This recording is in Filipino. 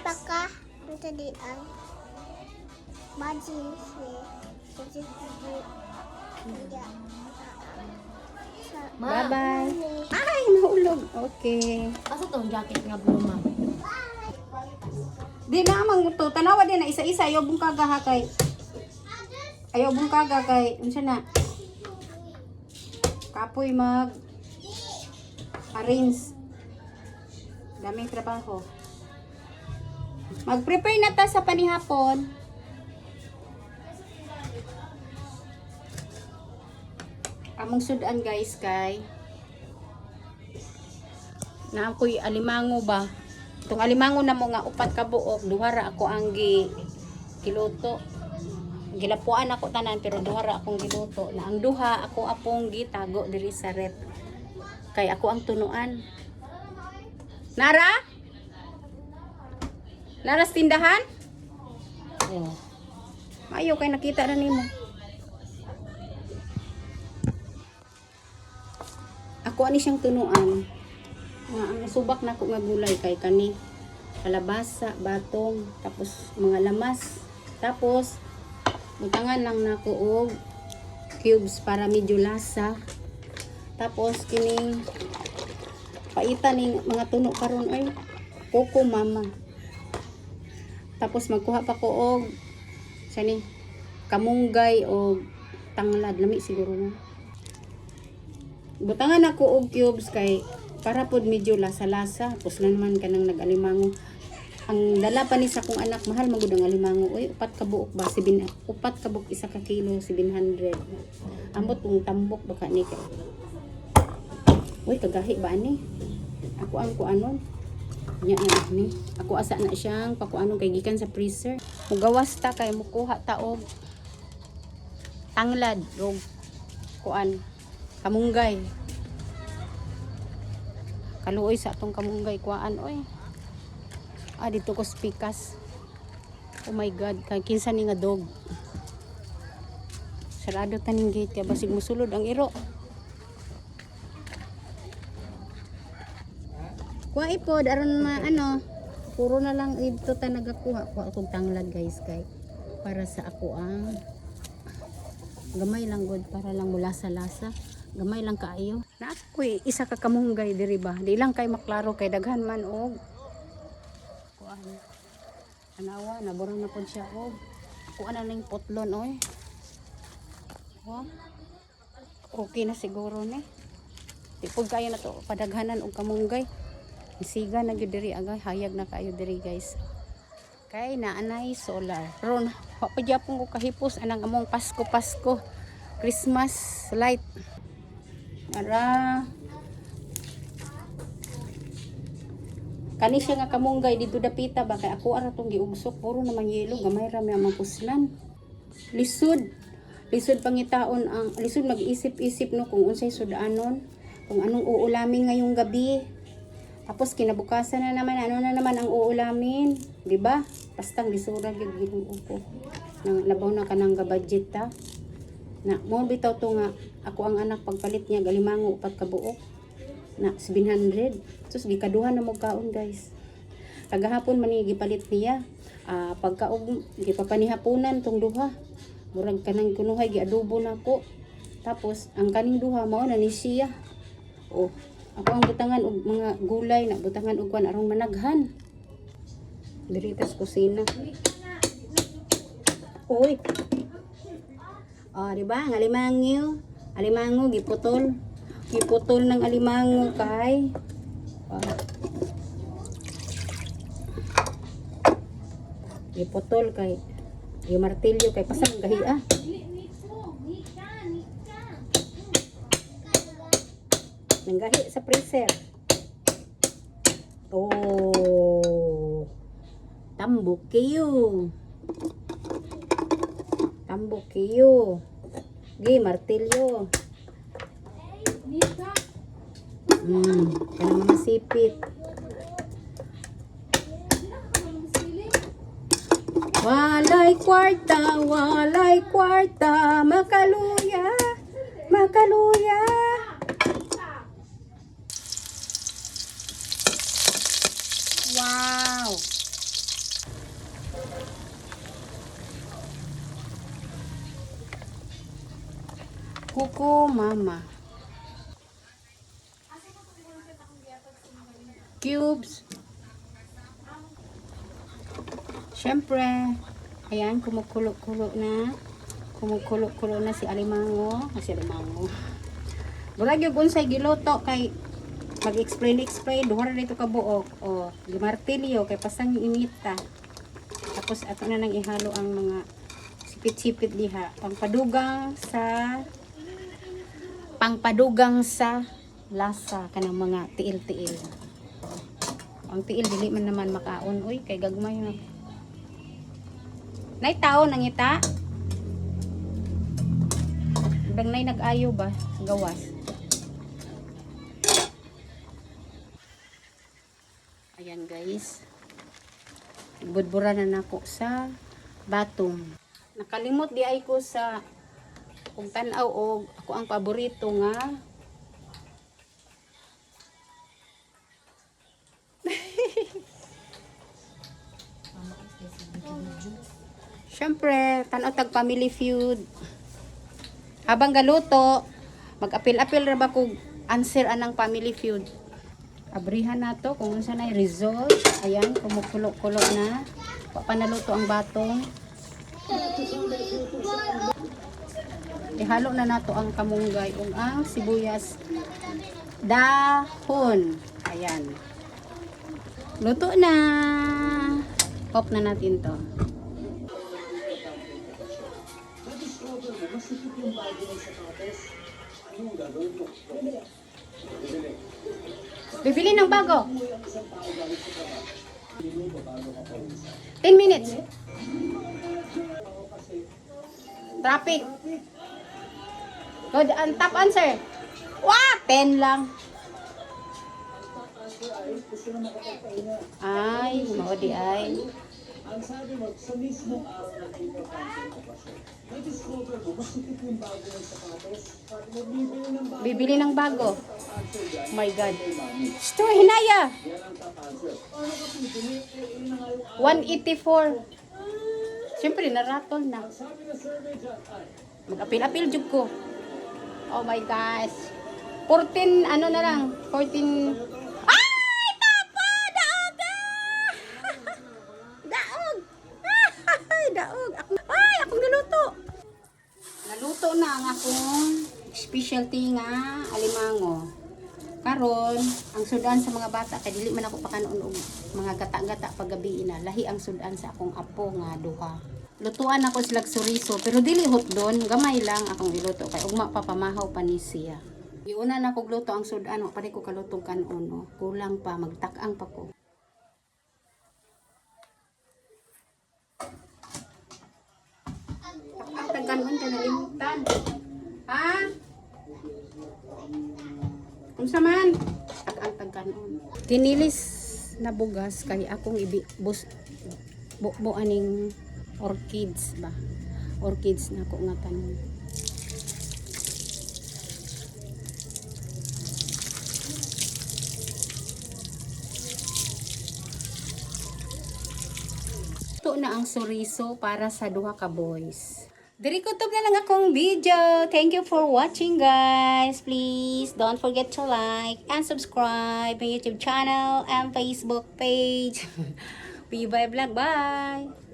Apakah persediaan baju tidak? Bye-bye. Ay, nahulog. Okay. Asa tong jacket nga blue, ma'am? Di na amang to. Tanawa din na isa-isa. Ayaw bong kaga kay. Ayaw bong kaga kay. Ano siya na? Kapoy mag arrange. Daming trabaho. Mag-prepare na ta sa panihapon. Among sudan guys kay na ako'y alimango ba. Itong alimango na mo nga upat ka buok, duhara ako ang giluto. Gilapuan ako tanan pero duhara akong giluto. Na ang duha ako apong gitago diri sa rep. Kay ako ang tunuan. Nara? Nara sa tindahan? Oh. Ayaw kay nakita na nimo. Ako ani siyang tunuan. Ang subak na ko nga gulay kay kani kalabasa, batong, tapos mga lamas. Tapos mutangan lang nako og cubes para medyo lasa. Tapos kining paitan ning mga tuno karon ay coco mama. Tapos magkuha pa ko og sani kamunggay o tanglad lami siguro na. Butangan ako og cubes kay para pod medyo lasa-lasa. Tapos na naman kanang nag-alimango. Ang dala pa ni sa kong anak, mahal magud ang alimango. Uy, upat ka buok ba? Upat ka buok, 1 ka kilo, 700. Ambot kong tambok baka ni kay. Uy, kagahi ba ani? Ako ang kuanon. Nya na ni. Ako asa na siyang pakuanon kay gikan sa freezer. Mugawas ta kay mukuha ta og tanglad og kuan kamunggay. Kaluoy sa atong kamunggay kuan oy. Dito ko spikas. Oh my god, kay kinsa ni nga dog. Sarado taning gate kay basig musulod ang iro. Kuha ipod aron ano, puro na lang dito ta nagakuha ko akong tanglad guys kay para sa ako ang gamay lang god para lang mula sa lasa. Gamay lang kaayo. Na ako'y isa ka kamunggay diri ba. Di lang kay maklaro kay daghan man og kuan. Anawa naborang na pud siya og kuan na ning potlon oy. Oh. Okay na siguro ni. Di pud kaya na to padaghanan og kamunggay. Isiga na gyud diri agay hayag na kayo diri guys. Kay naanay solar. Ron wa pa gyapon ko kahipos anang among Pasko. Christmas light. Ara kani siya nga kamunggay dito dapita ba kay ako ara tong giugsok puro naman yelo gamay ra may puslan lisod pangitaon ang lisod mag-isip-isip no kung unsay sudanon kung anong uulamin ngayong gabi tapos kinabukasan na naman ano na naman ang uulamin di ba bastang lisura gyud Ginoo ko nang labaw na kanang budget ta na mo bitaw to nga ako ang anak pagpalit niya galimango upat ka buok na 700 sus gikaduhan na mo kaon guys kagahapon man ni gipalit niya pagkaog gipapanihaponan tong duha murag kanang kunuhay giadobo nako tapos ang kaning duha mao na ni siya oh ako ang butangan og mga gulay na butangan og kuan aron managhan diri tas kusina oy di ba? Ang alimango, giputol ng alimango kay giputol kay yung martilyo kay pasang gahiya nanggahi sa freezer tambok kayo gi martilyo kanang mga sipit walay kwarta makaluya wow Buko mama. Cubes. Siyempre, ayan, kumukulo-kulo na. Kumukulo-kulo na si Alimango. Si Alimango. Murag yung unsay giluto kay mag-explain duha na dito ka buok. O, gimartilyo kay pasang inita. Tapos ato na nang ihalo ang mga sipit-sipit diha. Pangpadugang sa lasa kanang mga tiil-tiil. Ang tiil dili man naman makaon. Uy, kay gagmay na. Nay tao nang ita. Bang nay nag-ayo ba gawas. Ayan guys. Budbura na nako sa batong. Nakalimot di ay ko sa kung tanaw og ako ang paborito nga Siyempre, tanaw tag Family Feud. Habang galuto, mag-apil-apil ra ba kog answer anang Family Feud. Abrihan na to kung unsa nay result. Ayan, kumukulo-kulo na. Panaluto ang batong. Ihalo na nato ang kamunggay ug ang sibuyas dahon. Ayan. Luto na. Pop na natin to. Bibili ng bago. 10 minutes. Traffic. Good, ang top answer. Wah, 10 lang. Ay, maudi ay. Ang sabi mo, sa mismong araw na importante ng okasyon, na-discover mo, masipit yung bago ng sapatos, at magbibili ng bago. Bibili ng bago. Oh my God. Sto, hinaya. Yan ang top answer. Paano ka pipili? Yun na nga yung 184. Siyempre, naratol na. sabi na survey dyan ay, Mag-apil-apil jud ko. Oh my gosh. 14, ano na lang. 14. Ay, tapa! Daog! Daog! Ay, daog. Ay, akong naluto. Naluto na ang akong specialty nga alimango. Karon, ang sudan sa mga bata kay dili man ako pakanon og mga gata-gata paggabi na. Lahi ang sudan sa akong apo nga duha. Lutuan ako sila suriso pero dili hot doon, gamay lang akong iluto kay ugma pa pamahaw pa ni siya. Iuna na kog luto ang sudan, wa pa ko kalutong kanon no. Kulang pa magtak-ang pa ko. Tak-ang tagkanon ka nalimutan. Ha? Unsa man? Tak-ang tagkanon. Kinilis na bugas kay akong buo aning orchids ba? Orchids na ko nga tanon. Ito na ang suriso para sa duha ka boys. Diri kutob na lang akong video. Thank you for watching guys. Please don't forget to like and subscribe my YouTube channel and Facebook page. Bye bye vlog. Bye.